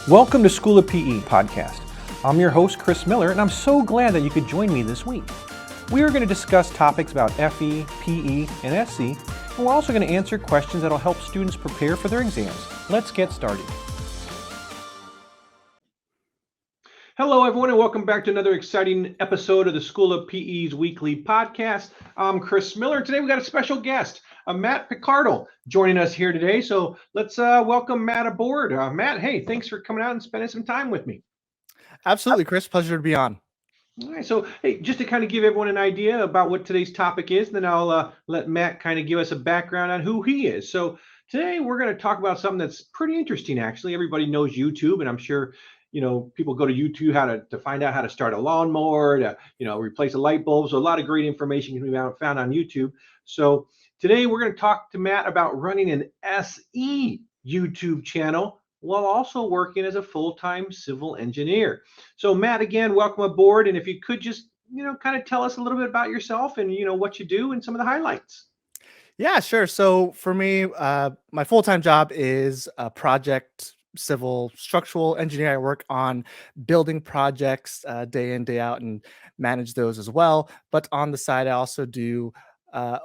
Welcome to School of PE podcast. I'm your host, Chris Miller, and I'm so glad that you could join me this week. We are going to discuss topics about FE, PE, and SC, and we're also going to answer questions that will help students prepare for their exams. Let's get started. Hello, everyone, and welcome back to another exciting episode of the School of PE's weekly podcast. I'm Chris Miller. Today we got a special guest, Matt Picardel, joining us here today. So let's welcome Matt aboard. Matt, hey, thanks for coming out and spending some time with me. Absolutely, Chris. Pleasure to be on. All right, so hey, just to kind of give everyone an idea about what today's topic is, then I'll let Matt kind of give us a background on who he is. So today we're going to talk about something that's pretty interesting, actually. Everybody knows YouTube, and I'm sure people go to YouTube to find out how to start a lawnmower, to replace a light bulb. So a lot of great information can be found on YouTube. So today we're going to talk to Matt about running an SE YouTube channel while also working as a full-time civil engineer. So Matt, again, welcome aboard. And if you could just kind of tell us a little bit about yourself and what you do and some of the highlights. Yeah, sure. So for me, my full-time job is a project civil structural engineer. I work on building projects day in, day out, and manage those as well. But on the side, I also do a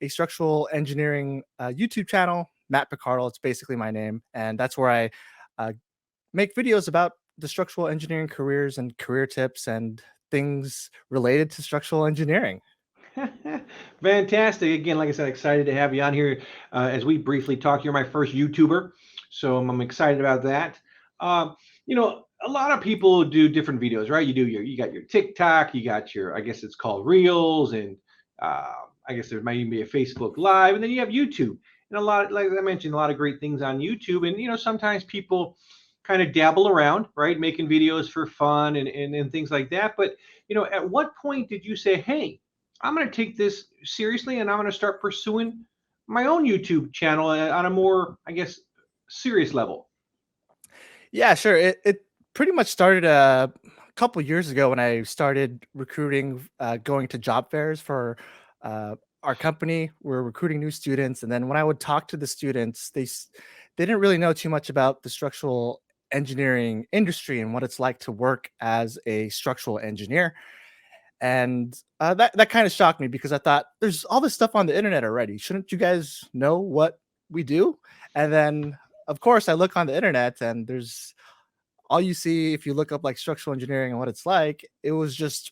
structural engineering YouTube channel, Matt Picardel. It's basically my name, and that's where I make videos about the structural engineering careers and career tips and things related to structural engineering. Fantastic. Again, like I said, excited to have you on here as we briefly talk. You're my first YouTuber, so I'm excited about that. A lot of people do different videos, right? You got your TikTok, you got your, I guess it's called Reels, and I guess there might even be a Facebook Live, and then you have YouTube. And a lot, like I mentioned, a lot of great things on YouTube. And sometimes people kind of dabble around, right, making videos for fun and things like that. But at what point did you say, hey, I'm going to take this seriously and I'm going to start pursuing my own YouTube channel on a more, I guess, serious level? Yeah, sure. It pretty much started a couple years ago when I started recruiting, going to job fairs for our company. We're recruiting new students, and then when I would talk to the students, they didn't really know too much about the structural engineering industry and what it's like to work as a structural engineer. And that kind of shocked me because I thought there's all this stuff on the internet already. Shouldn't you guys know what we do? And then, of course, I look on the internet and there's all you see if you look up like structural engineering and what it's like. It was just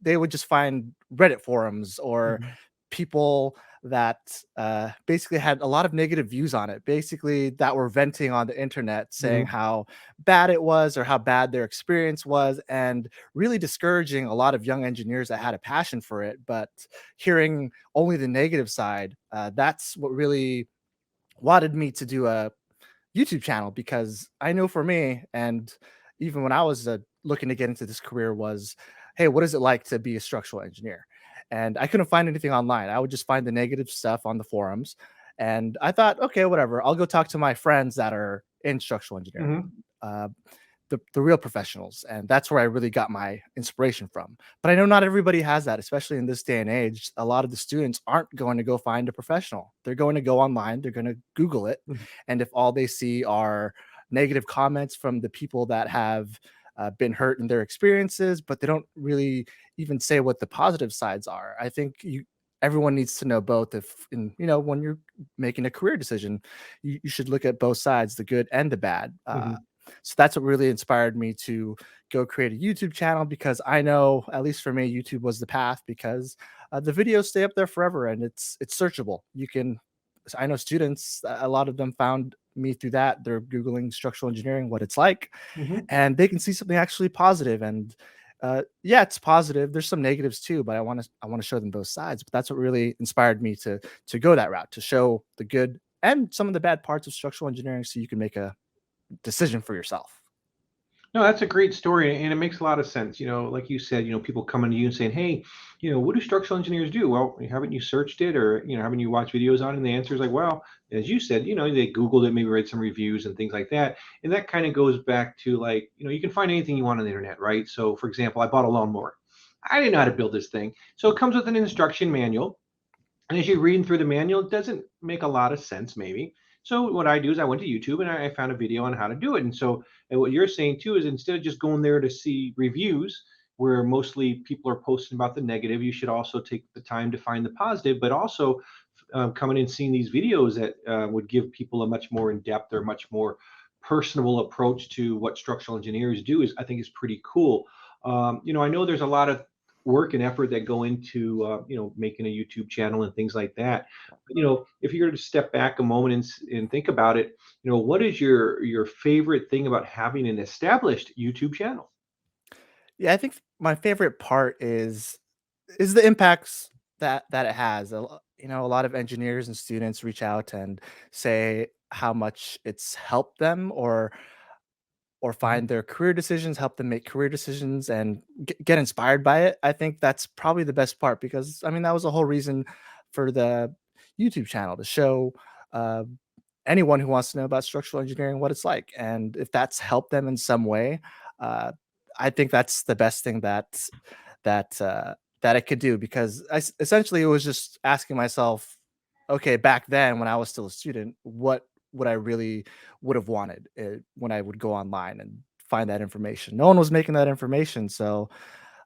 they would just find Reddit forums or Mhm. people that basically had a lot of negative views on it, basically that were venting on the internet saying Mhm. how bad it was or how bad their experience was, and really discouraging a lot of young engineers that had a passion for it. But hearing only the negative side, that's what really wanted me to do a YouTube channel, because I know for me, and even when I was looking to get into this career, was, hey, what is it like to be a structural engineer? And I couldn't find anything online. I would just find the negative stuff on the forums. And I thought, okay, whatever. I'll go talk to my friends that are in structural engineering. Mhm. Uh, the real professionals, and that's where I really got my inspiration from. But I know not everybody has that, especially in this day and age. A lot of the students aren't going to go find a professional. They're going to go online, they're going to Google it, Mhm. and if all they see are negative comments from the people that have been hurt in their experiences, but they don't really even say what the positive sides are. I think everyone needs to know both. If when you're making a career decision, you should look at both sides, the good and the bad. Mhm. So that's what really inspired me to go create a YouTube channel, because I know, at least for me, YouTube was the path, because the videos stay up there forever and it's searchable. I know students, a lot of them found me through that. They're Googling structural engineering, what it's like, Mhm. and they can see something actually positive. And yeah, it's positive. There's some negatives too, but I want to show them both sides. But that's what really inspired me to go that route, to show the good and some of the bad parts of structural engineering, so you can make a decision for yourself. No, that's a great story, and it makes a lot of sense. Like you said, people coming to you and saying, "Hey, what do structural engineers do?" Well, haven't you searched it, or haven't you watched videos on it? And the answer is like, well, as you said, they Googled it, maybe read some reviews and things like that, and that kind of goes back to, like, you can find anything you want on the internet, right? So, for example, I bought a lawnmower. I didn't know how to build this thing, so it comes with an instruction manual. And as you're reading through the manual, it doesn't make a lot of sense, maybe. So what I do is I went to YouTube and I found a video on how to do it. And so and what you're saying too is instead of just going there to see reviews where mostly people are posting about the negative, you should also take the time to find the positive, but also coming and seeing these videos that would give people a much more in-depth or much more personable approach to what structural engineers do is I think is pretty cool. I know there's a lot of work and effort that go into making a YouTube channel and things like that. But, if you were to step back a moment and think about it, what is your favorite thing about having an established YouTube channel? Yeah, I think my favorite part is the impacts that it has. A lot of engineers and students reach out and say how much it's helped them or Mhm. find their career decisions, help them make career decisions and get inspired by it. I think that's probably the best part because I mean that was the whole reason for the YouTube channel to show uh, anyone who wants to know about structural engineering what it's like, and if that's helped them in some way, uh, I think that's the best thing that I could do because essentially it was just asking myself, okay, back then when I was still a student, what would I really would have wanted when I would go online and find that information. No one was making that information, so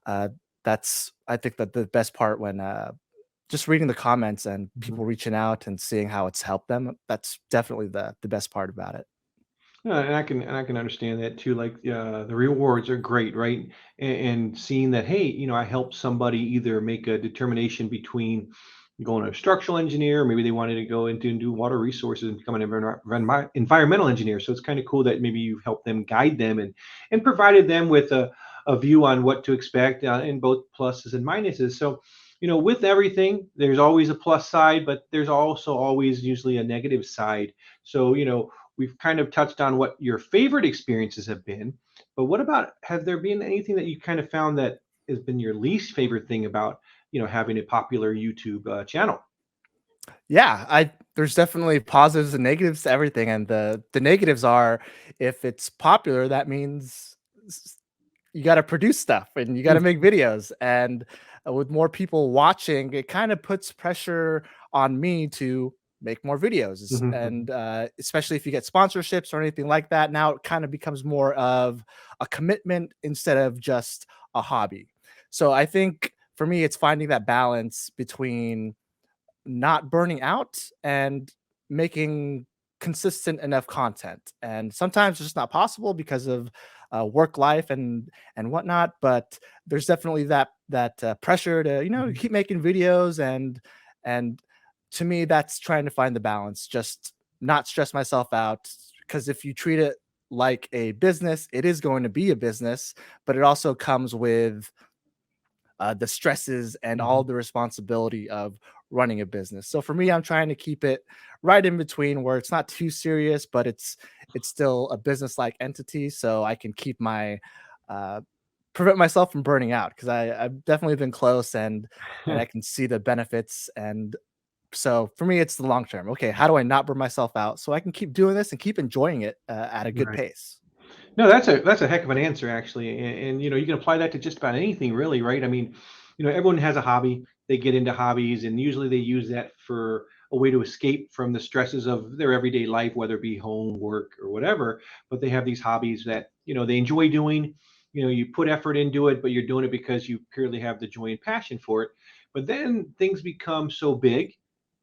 uh, that's I think that the best part when just reading the comments and Mhm. people reaching out and seeing how it's helped them. That's definitely the best part about it. Yeah, and I can understand that too. Like the rewards are great, right? And seeing that, hey, I helped somebody either make a determination between going to a structural engineer, maybe they wanted to go into and do water resources and become an environmental engineer. So it's kind of cool that maybe you've helped them, guide them, and provided them with a view on what to expect in both pluses and minuses. So. With everything, there's always a plus side, but there's also always usually a negative side. So, we've kind of touched on what your favorite experiences have been, but what about have there been anything that you kind of found that has been your least favorite thing about having a popular YouTube channel? Yeah, I there's definitely positives and negatives to everything, and the negatives are if it's popular, that means you got to produce stuff and you got to make videos, and with more people watching, it kind of puts pressure on me to make more videos, Mhm. and especially if you get sponsorships or anything like that. Now it kind of becomes more of a commitment instead of just a hobby. So I think for me, it's finding that balance between not burning out and making consistent enough content. And sometimes it's just not possible because of work life and whatnot. But there's definitely that pressure to Mhm. keep making videos and to me that's trying to find the balance, just not stress myself out because if you treat it like a business, it is going to be a business, but it also comes with the stresses and all Mhm. the responsibility of running a business. So for me, I'm trying to keep it right in between where it's not too serious, but it's still a business-like entity, so I can keep my uh, prevent myself from burning out because I've definitely been close and I can see the benefits. And so for me, it's the long term. Okay, how do I not burn myself out so I can keep doing this and keep enjoying it at a good Right. pace? No, that's a heck of an answer actually, and you can apply that to just about anything really, right? I mean, everyone has a hobby. They get into hobbies, and usually they use that for a way to escape from the stresses of their everyday life, whether it be home, work, or whatever. But they have these hobbies that they enjoy doing. You put effort into it, but you're doing it because you purely have the joy and passion for it. But then things become so big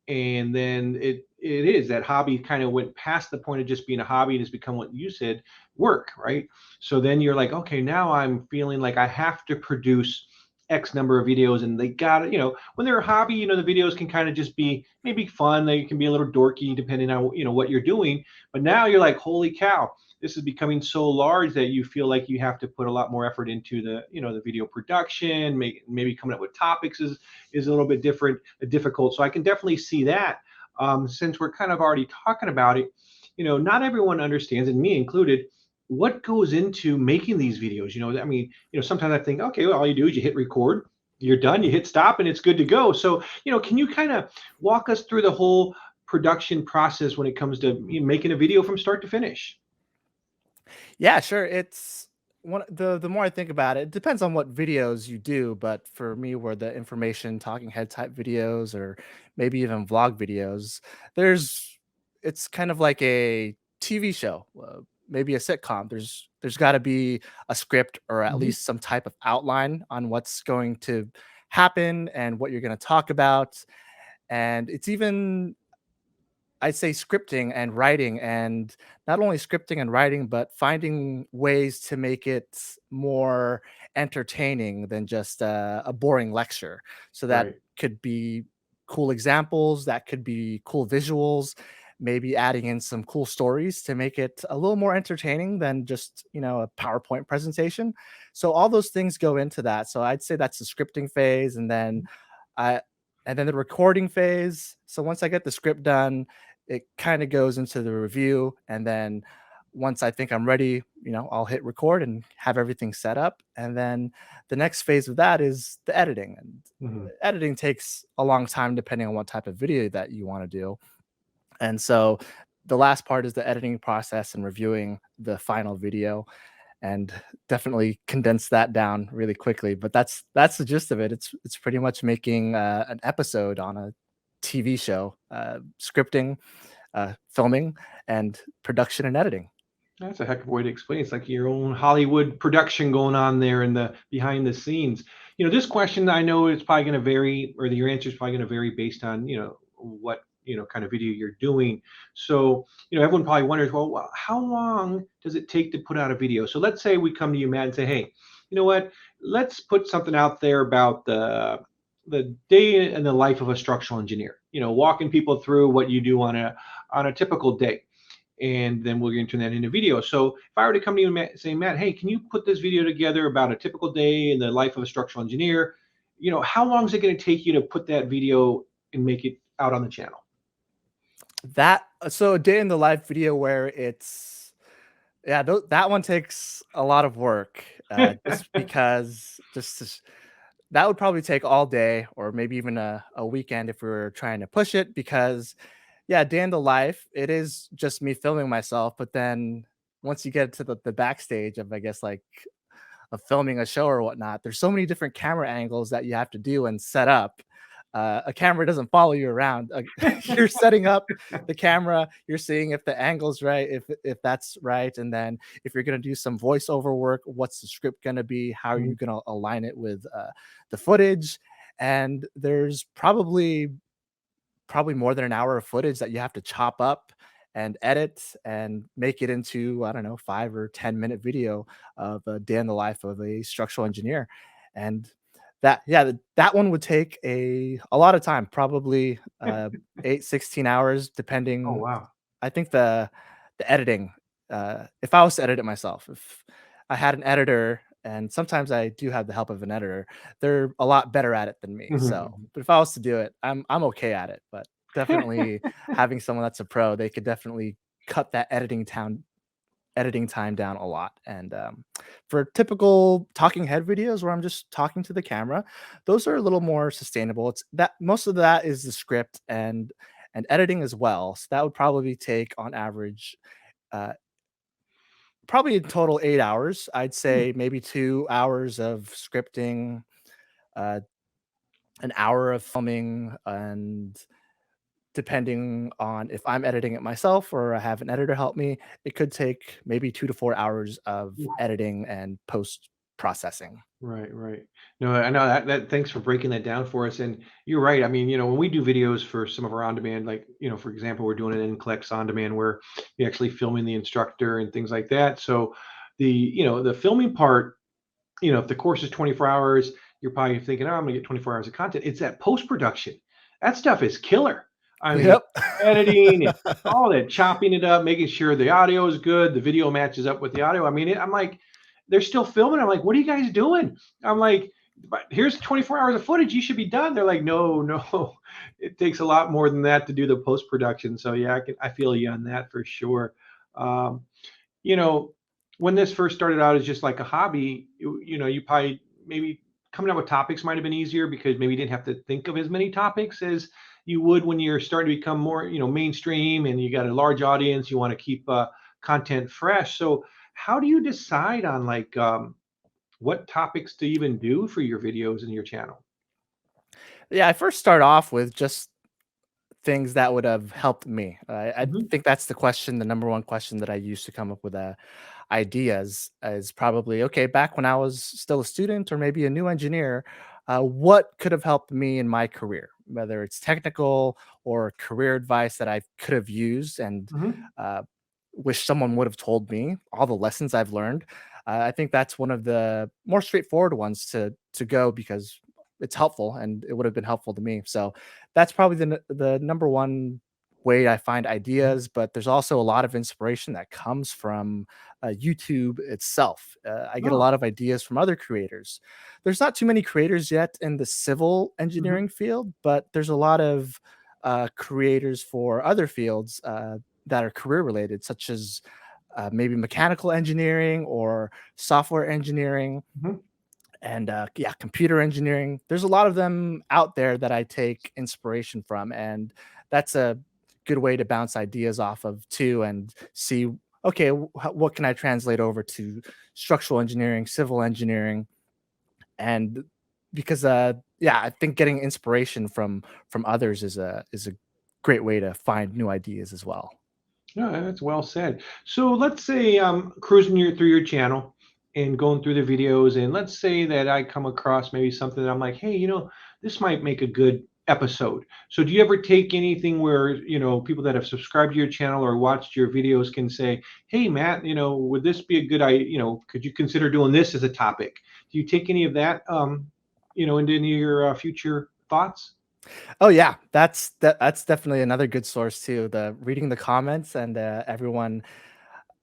and then it is that hobby kind of went past the point of just being a hobby and has become what you said, work, right? So then you're like, okay, now I'm feeling like I have to produce X number of videos, and they got it. When they're a hobby, the videos can kind of just be maybe fun. They can be a little dorky depending on what you're doing. But now you're like, holy cow, this is becoming so large that you feel like you have to put a lot more effort into the video production. Maybe coming up with topics is a little bit difficult. So I can definitely see that. Since we're kind of already talking about it, not everyone understands, and me included, what goes into making these videos. I mean, sometimes I think, okay, well, all you do is you hit record, you're done, you hit stop, and it's good to go. So, can you kind of walk us through the whole production process when it comes to making a video from start to finish? Yeah, sure. It's one the more I think about it, it depends on what videos you do, but for me where the information talking head type videos or maybe even vlog videos, there's it's kind of like a TV show, maybe a sitcom. There's got to be a script or at Mhm. least some type of outline on what's going to happen and what you're going to talk about. And it's even, I'd say, scripting and writing, and not only scripting and writing, but finding ways to make it more entertaining than just a boring lecture. So that Right. could be cool examples, that could be cool visuals, maybe adding in some cool stories to make it a little more entertaining than just, a PowerPoint presentation. So all those things go into that. So I'd say that's the scripting phase, and then I and then the recording phase. So once I get the script done, it kind of goes into the review, and then once I think I'm ready, I'll hit record and have everything set up, and then the next phase of that is the editing. And Mhm. editing takes a long time depending on what type of video that you want to do. And so the last part is the editing process and reviewing the final video, and definitely condense that down really quickly. But that's the gist of it. It's pretty much making an episode on a TV show, scripting, filming, and production and editing. That's a heck of a way to explain it. It's like your own Hollywood production going on there in the behind the scenes. This question I know it's probably going to vary, or your answer is probably going to vary based on what kind of video you're doing. So everyone probably wonders, well, how long does it take to put out a video? So let's say we come to you, Matt, and say, hey, you know what? Let's put something out there about the day in the life of a structural engineer. Walking people through what you do on a typical day, and then we're going to turn that into video. So if I were to come to you and say, Matt, hey, can you put this video together about a typical day in the life of a structural engineer? How long is it going to take you to put that video and make it out on the channel? So a day in the life video where it's, yeah, that one takes a lot of work, just because that would probably take all day or maybe even a weekend if we were trying to push it. Because yeah, day in the life, it is just me filming myself. But then once you get to the backstage of, I guess, like, of filming a show or whatnot, there's so many different camera angles that you have to do and set up. A camera doesn't follow you around. You're setting up the camera, you're seeing if the angle's right, if that's right, and then if you're gonna do some voiceover work, what's the script gonna be? How are you Mhm. gonna align it with the footage? And there's probably more than an hour of footage that you have to chop up and edit and make it into, I don't know, 5 or 10 minute video of a day in the life of a structural engineer. And that one would take a lot of time, probably 8, 16 hours, Oh, depending. wow. I think the editing, if I was to edit it myself, if I had an editor, and sometimes I do have the help of an editor, they're a lot better at it than me. So, Mhm. but if I was to do it, I'm okay at it. But definitely having someone that's a pro, they could definitely cut that editing time down a lot. And for typical talking head videos where I'm just talking to the camera, those are a little more sustainable. It's that most of that is the script and editing as well. So that would probably take on average, uh, probably in total 8 hours. I'd Hmm. say maybe 2 hours of scripting, uh, an hour of filming, and depending on if I'm editing it myself or I have an editor help me, it could take maybe 2 to 4 hours of editing and post processing. Right, right. No, I know that thanks for breaking that down for us. And you're right. I mean, when we do videos for some of our on-demand, like, for example, we're doing an NCLEX on-demand where you're actually filming the instructor and things like that. So the filming part, if the course is 24 hours, you're probably thinking, oh, I'm gonna get 24 hours of content. It's that post-production. That stuff is killer. I mean, Yep. editing and all that, chopping it up, making sure the audio is good, the video matches up with the audio. I mean, I'm like, they're still filming. I'm like, what are you guys doing? I'm like, but here's 24 hours of footage. You should be done. They're like, no, no, it takes a lot more than that to do the post production. So yeah, I feel you on that for sure. Um, you know, when this first started out as just like a hobby, you probably maybe coming up with topics might have been easier because maybe you didn't have to think of as many topics as you would when you're starting to become more, mainstream and you got a large audience. You want to keep content fresh. So, how do you decide on like what topics to even do for your videos and your channel? Yeah, I first start off with just things that would have helped me? I Mhm. think that's the question, the number one question that I use to come up with ideas is probably okay. Back when I was still a student or maybe a new engineer, what could have helped me in my career, whether it's technical or career advice that I could have used and Mhm. uh, wish someone would have told me all the lessons I've learned. I think that's one of the more straightforward ones to go because it's helpful and it would have been helpful to me. So that's probably the number one way I find Mhm. ideas. But there's also a lot of inspiration that comes from YouTube itself. I get a Oh. lot of ideas from other creators. There's not too many creators yet in the civil Mhm. engineering field, but there's a lot of creators for other fields that are career related, such as maybe mechanical engineering or software engineering Mhm. and yeah, computer engineering. There's a lot of them out there that I take inspiration from, and that's a good way to bounce ideas off of too, and see okay, what can I translate over to structural engineering, civil engineering, and because yeah, I think getting inspiration from others is a great way to find new ideas as well. No, that's well said. So let's say I'm cruising through your channel and going through the videos, and let's say that I come across maybe something that I'm like, hey, this might make a good episode. So do you ever take anything where, people that have subscribed to your channel or watched your videos can say, hey, Matt, would this be a good idea? Could you consider doing this as a topic? Do you take any of that, into any of your future thoughts? Oh yeah, that's definitely another good source too. The reading the comments and everyone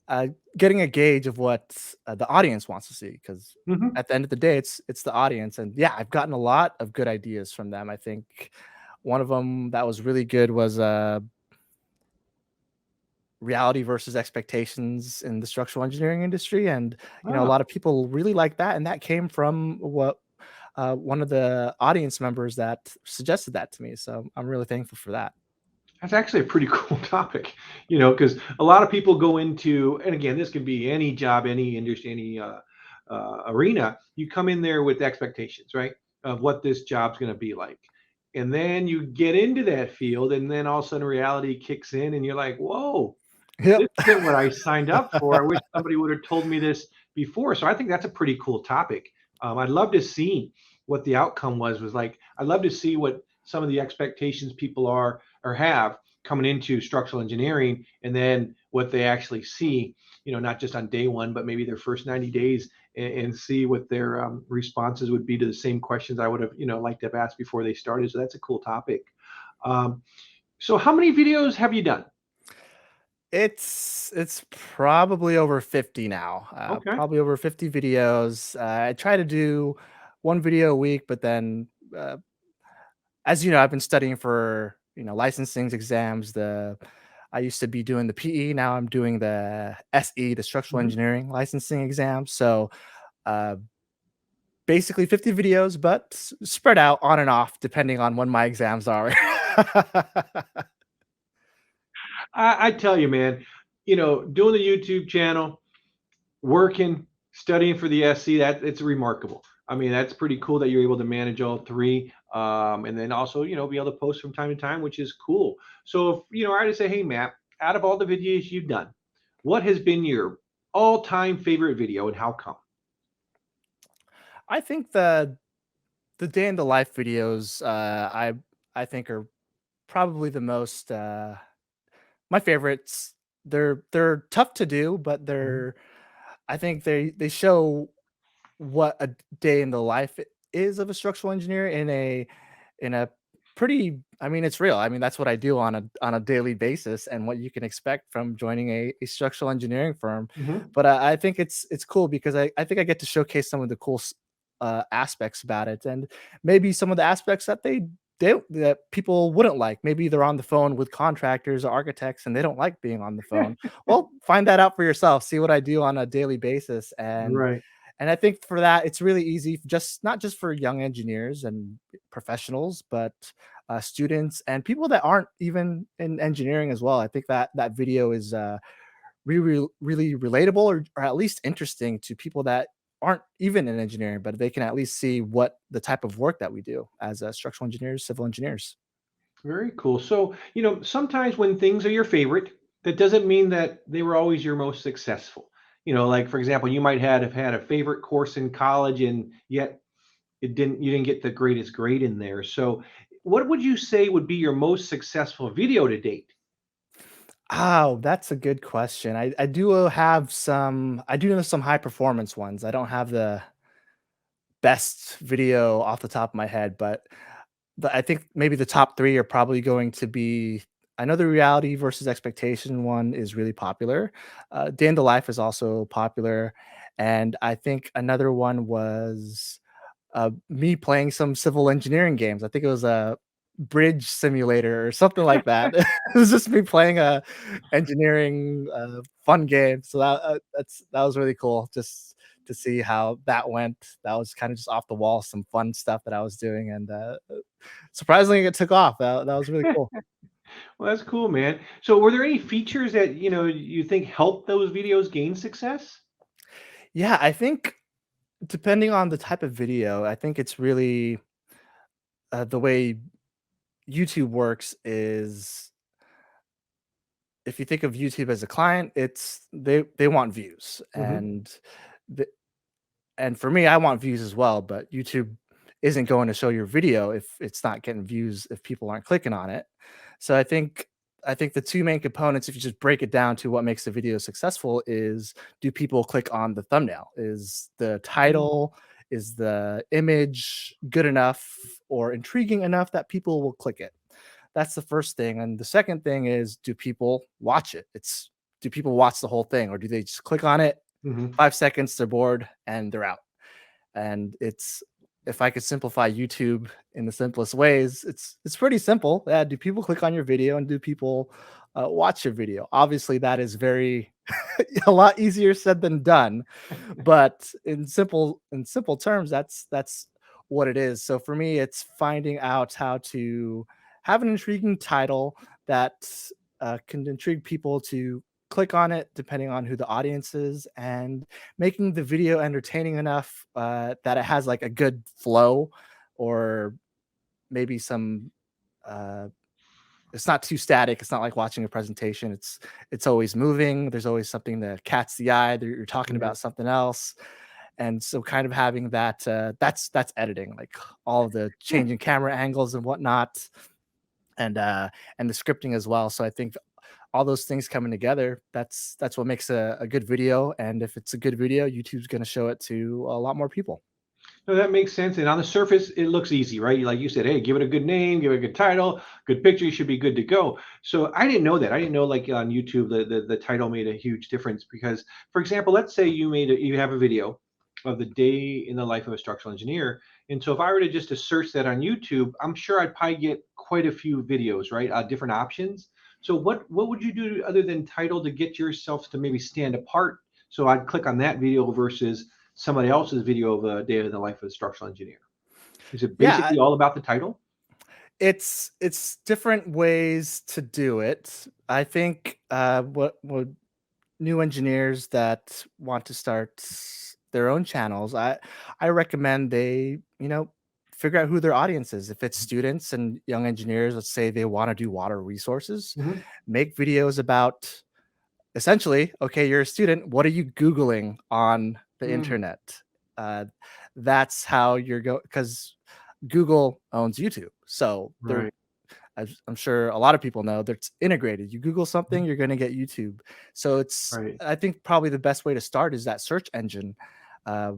uh, getting a gauge of what the audience wants to see. Because Hmm. at the end of the day, it's the audience, and yeah, I've gotten a lot of good ideas from them. I think one of them that was really good was reality versus expectations in the structural engineering industry, and a Oh, lot of people really like that, and that came from what one of the audience members that suggested that to me. So I'm really thankful for that. that's actually a pretty cool topic, because a lot of people go into, and again, this can be any job, any industry, any arena. You come in there with expectations, right, of what this job's going to be like. And then you get into that field, and then all of a sudden reality kicks in, and you're like, whoa, Yep. this isn't what I signed up for. I wish somebody would have told me this before. So I think that's a pretty cool topic. I'd love to see what the outcome was like. I'd love to see what some of the expectations people are or have coming into structural engineering, and then what they actually see. Not just on day one, but maybe their first 90 days, and see what their responses would be to the same questions I would have, liked to have asked before they started. So that's a cool topic. Um, so how many videos have you done? It's probably over 50 now. Okay. Probably over 50 videos. I try to do one video a week, but then as you know, I've been studying for licensing exams. The I used to be doing the PE. Now I'm doing the SE, the structural Mhm. engineering licensing exam. So uh, basically 50 videos, but spread out on and off depending on when my exams are. I tell you, man, doing the YouTube channel, working, studying for the SC, that it's remarkable. I mean, that's pretty cool that you're able to manage all three. And then also, be able to post from time to time, which is cool. So if, I were to say, hey, Matt, out of all the videos you've done, what has been your all-time favorite video and how come? I think the day in the life videos I think are probably the most my favorites. They're tough to do, but Mhm. I think they show what a day in the life is of a structural engineer in a pretty, I mean, it's real. I mean, that's what I do on a daily basis and what you can expect from joining a structural engineering firm. Mhm. But I think it's cool because I think I get to showcase some of the cool aspects about it, and maybe some of the aspects that that people wouldn't like. Maybe they're on the phone with contractors or architects and they don't like being on the phone. Well, find that out for yourself. See what I do on a daily basis, Right. and I think for that, it's really easy, just not just for young engineers and professionals, but students and people that aren't even in engineering as well. I think that that video is really relatable, or at least interesting to people that aren't even in engineering, but they can at least see what the type of work that we do as structural engineers, civil engineers. Very cool. So, sometimes when things are your favorite, that doesn't mean that they were always your most successful. Like for example, you might have had a favorite course in college and yet you didn't get the greatest grade in there. So, what would you say would be your most successful video to date? Oh, that's a good question. I do have some I do know some high performance ones. I don't have the best video off the top of my head, but I think maybe the top 3 are probably going to be. I know the reality versus expectation one is really popular. Day in the Life is also popular, and I think another one was me playing some civil engineering games. I think it was a bridge simulator or something like that. It was just me playing a engineering fun game. So that was really cool just to see how that went. That was kind of just off the wall, some fun stuff that I was doing, and surprisingly, it took off. That was really cool. Well, that's cool, man. So, were there any features that you think helped those videos gain success? Yeah, I think depending on the type of video, I think it's really the way YouTube works is if you think of YouTube as a client, it's they want views, Hmm. the, and for me, I want views as well. But YouTube isn't going to show your video if it's not getting views if people aren't clicking on it. So I think the two main components, if you just break it down to what makes the video successful, is do people click on the thumbnail? Is the title, is the image good enough or intriguing enough that people will click it? That's the first thing. And the second thing is, do people watch it? It's do people watch the whole thing or do they just click on it, Hmm. 5 seconds, they're bored and they're out? And it's if I could simplify YouTube in the simplest ways, it's pretty simple. Yeah, do people click on your video and do people watch your video? Obviously, that is very a lot easier said than done, but in simple terms, that's what it is. So for me, it's finding out how to have an intriguing title that can intrigue people to click on it, depending on who the audience is, and making the video entertaining enough that it has like a good flow, or maybe some. Uh, it's not too static. It's not like watching a presentation. It's always moving. There's always something that catches the eye. You're talking Yeah. about something else, and so kind of having that that's editing, like all of the changing camera angles and whatnot, and uh and the scripting as well. So I think all those things coming together, that's what makes a good video. And if it's a good video, YouTube's going to show it to a lot more people. No, that makes sense. And on the surface, it looks easy, right? Like you said, hey, give it a good name, give it a good title, good picture, you should be good to go. So I didn't know that. I didn't know like on YouTube the title made a huge difference because, for example, let's say you have a video of the day in the life of a structural engineer. And so if I were to just to search that on YouTube, I'm sure I'd probably get quite a few videos, right? Different options. So what would you do other than title to get yourself to maybe stand apart? So I'd click on that video versus somebody else's video of a day in the life of a structural engineer? Is it Yeah, basically all about the title? it's different ways to do it. I think what new engineers that want to start their own channels, I recommend they, figure out who their audience is. If it's students and young engineers, let's say they want to do water resources, Hmm. make videos about essentially, okay, you're a student. What are you Googling on the Mm, internet? Uh, that's how you're going, because Google owns YouTube. So they're, right. I'm sure a lot of people know that it's integrated. You Google something, Mhm. you're going to get YouTube. So Right. I think probably the best way to start is that search engine. Uh,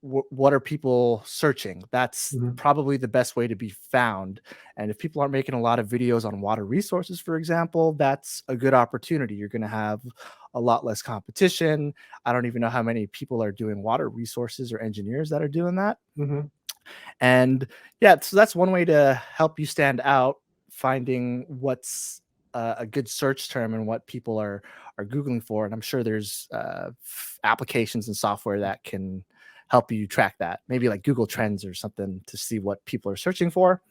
what are people searching? That's Mhm. probably the best way to be found. And if people aren't making a lot of videos on water resources, for example, that's a good opportunity. You're going to have a lot less competition. I don't even know how many people are doing water resources or engineers that are doing that. Mhm. And yeah, so that's one way to help you stand out, finding what's a good search term and what people are googling for. And I'm sure there's applications and software that can help you track that, maybe like Google Trends or something, to see what people are searching for.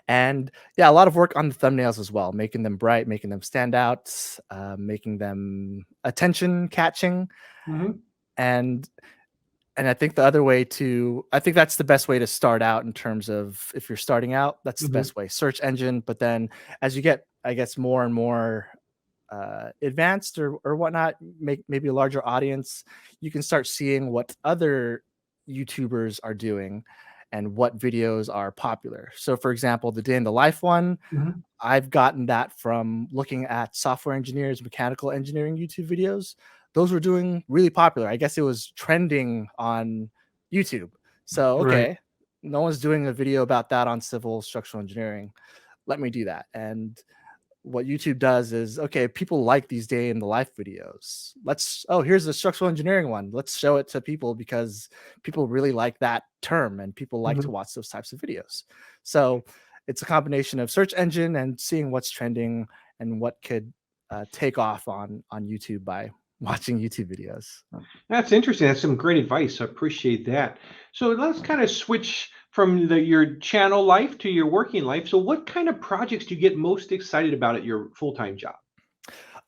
And yeah, a lot of work on the thumbnails as well, making them bright, making them stand out, making them attention catching. Mhm. And And I think the other way to I think that's the best way to start out in terms of if you're starting out, that's the Mhm, best way. Search engine, but then as you get, I guess, more and more advanced or whatnot, make maybe a larger audience, you can start seeing what other YouTubers are doing and what videos are popular. So, for example, the day in the life one, mhm, I've gotten that from looking at software engineers, mechanical engineering YouTube videos. Those were doing really popular. I guess it was trending on YouTube. So, right. okay, no one's doing a video about that on civil structural engineering. Let me do that. And what YouTube does is, okay, people like these day in the life videos. Here's the structural engineering one. Let's show it to people because people really like that term and people like to Mhm. watch those types of videos. So it's a combination of search engine and seeing what's trending and what could take off on YouTube by watching YouTube videos. That's interesting. That's some great advice. I appreciate that. So let's kind of switch from your channel life to your working life. So what kind of projects do you get most excited about at your full-time job?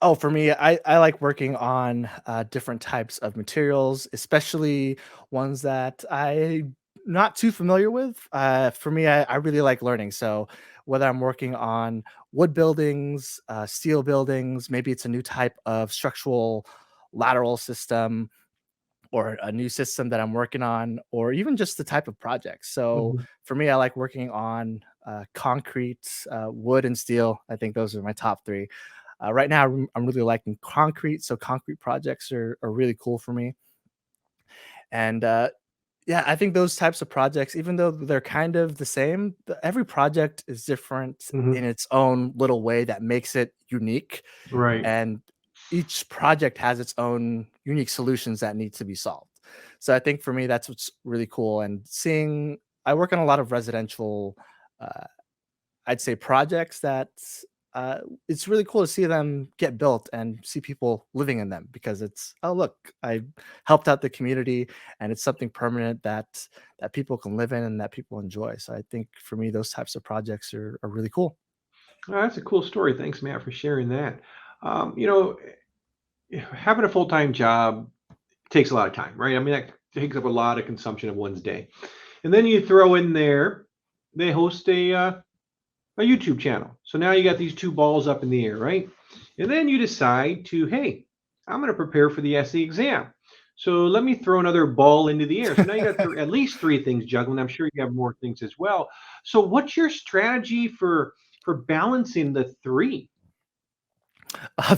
Oh, for me, I like working on different types of materials, especially ones that I'm not too familiar with. For me, I really like learning. So whether I'm working on wood buildings, steel buildings, maybe it's a new type of structural lateral system or a new system that I'm working on, or even just the type of project. So Mhm. for me, I like working on concrete, wood, and steel. I think those are my top three. Right now, I'm really liking concrete, so concrete projects are really cool for me. And yeah, I think those types of projects, even though they're kind of the same, every project is different in Mhm. its own little way that makes it unique. Right. And each project has its own unique solutions that need to be solved. So I think for me, that's what's really cool. And seeing, I work on a lot of residential uh, I'd say projects that uh, it's really cool to see them get built and see people living in them because it's, oh look, I helped out the community and it's something permanent that people can live in and that people enjoy. So I think for me those types of projects are really cool. Oh, that's a cool story. Thanks, Matt, for sharing that. You know, having a full-time job takes a lot of time, right? I mean, that takes up a lot of consumption of one's day. And then you throw in there, they host a YouTube channel. So now you got these two balls up in the air, right? And then you decide to, hey, I'm going to prepare for the SE exam. So let me throw another ball into the air. So now you got at least three things juggling. I'm sure you have more things as well. So what's your strategy for balancing the three?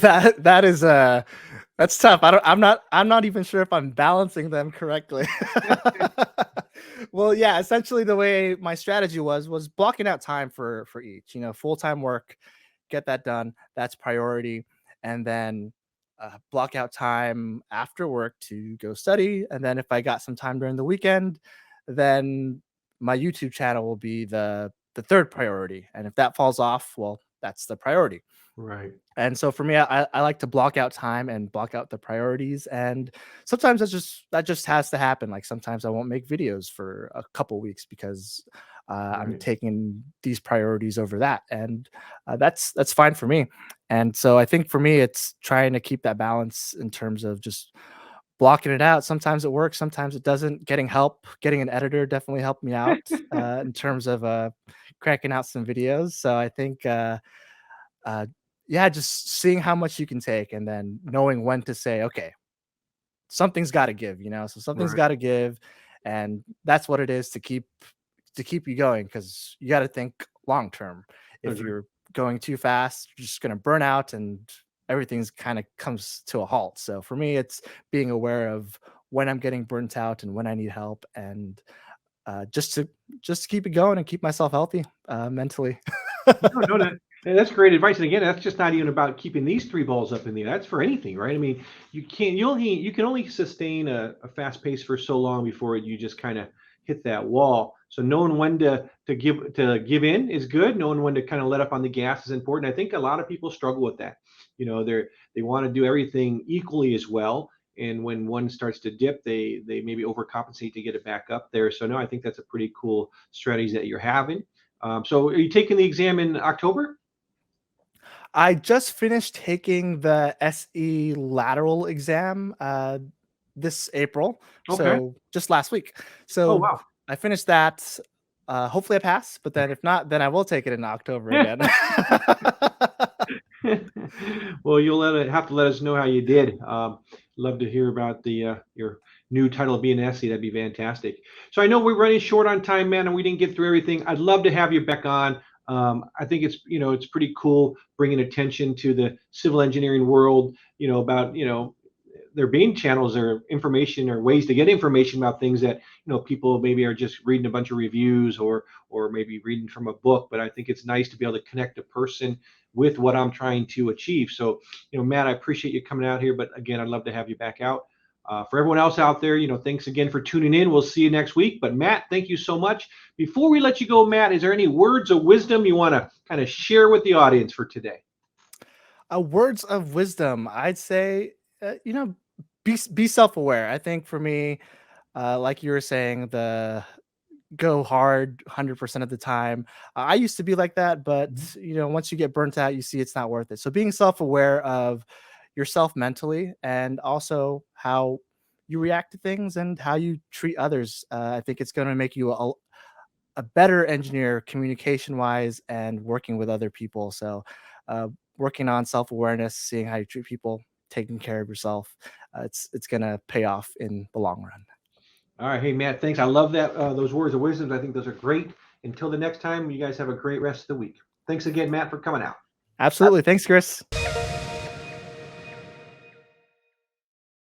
That is that's tough. I'm not even sure if I'm balancing them correctly. Well, yeah, essentially the way my strategy was blocking out time for each, full-time work, get that done. That's priority. And then block out time after work to go study. And then if I got some time during the weekend, then my YouTube channel will be the third priority. And if that falls off, well, that's the priority. Right. And so for me, I like to block out time and block out the priorities. And sometimes that just has to happen. Like sometimes I won't make videos for a couple weeks because I'm Right. taking these priorities over that, and that's fine for me. And so I think for me, it's trying to keep that balance in terms of just blocking it out. Sometimes it works, sometimes it doesn't. Getting help, getting an editor definitely helped me out in terms of cranking out some videos. So I think. Uh, yeah, just seeing how much you can take and then knowing when to say, okay, something's got to give. So something's Right. got to give, and that's what it is to keep you going because you got to think long term. If Agree. you're going too fast, you're just going to burn out and everything's kind of comes to a halt. So for me, it's being aware of when I'm getting burnt out and when I need help, and just to keep it going and keep myself healthy mentally. No, no, that's great advice. And again, that's just not even about keeping these three balls up in the air. That's for anything, right? I mean, you can only sustain a fast pace for so long before you just kind of hit that wall. So knowing when to give in is good. Knowing when to kind of let up on the gas is important. I think a lot of people struggle with that. They want to do everything equally as well. And when one starts to dip, they maybe overcompensate to get it back up there. So no, I think that's a pretty cool strategy that you're having. So are you taking the exam in October? I just finished taking the SE lateral exam. this April, Okay. so just last week. Oh, So wow. I finished that. Hopefully I pass, but then if not, then I will take it in October again. Well, you'll have to let us know how you did. Love to hear about your new title of being an SE. That'd be fantastic. So I know we're running short on time, man, and we didn't get through everything. I'd love to have you back on. I think it's pretty cool bringing attention to the civil engineering world. About there being channels or information or ways to get information about things that people maybe are just reading a bunch of reviews or maybe reading from a book. But I think it's nice to be able to connect a person with what I'm trying to achieve. So, Matt, I appreciate you coming out here, but again, I'd love to have you back out. For everyone else out there, thanks again for tuning in. We'll see you next week. But Matt, thank you so much. Before we let you go, Matt, is there any words of wisdom you want to kind of share with the audience for today? Words of wisdom, I'd say, be self-aware. I think for me, like you were saying, the go hard 100% of the time. I used to be like that, but once you get burnt out, you see it's not worth it. So being self-aware of yourself mentally and also how you react to things and how you treat others, I think it's going to make you a better engineer communication wise and working with other people. So working on self-awareness, seeing how you treat people, taking care of yourself, it's going to pay off in the long run. All right. Hey, Matt, thanks. I love that. Those words of wisdom. I think those are great. Until the next time, you guys have a great rest of the week. Thanks again, Matt, for coming out. Absolutely. Thanks, Chris.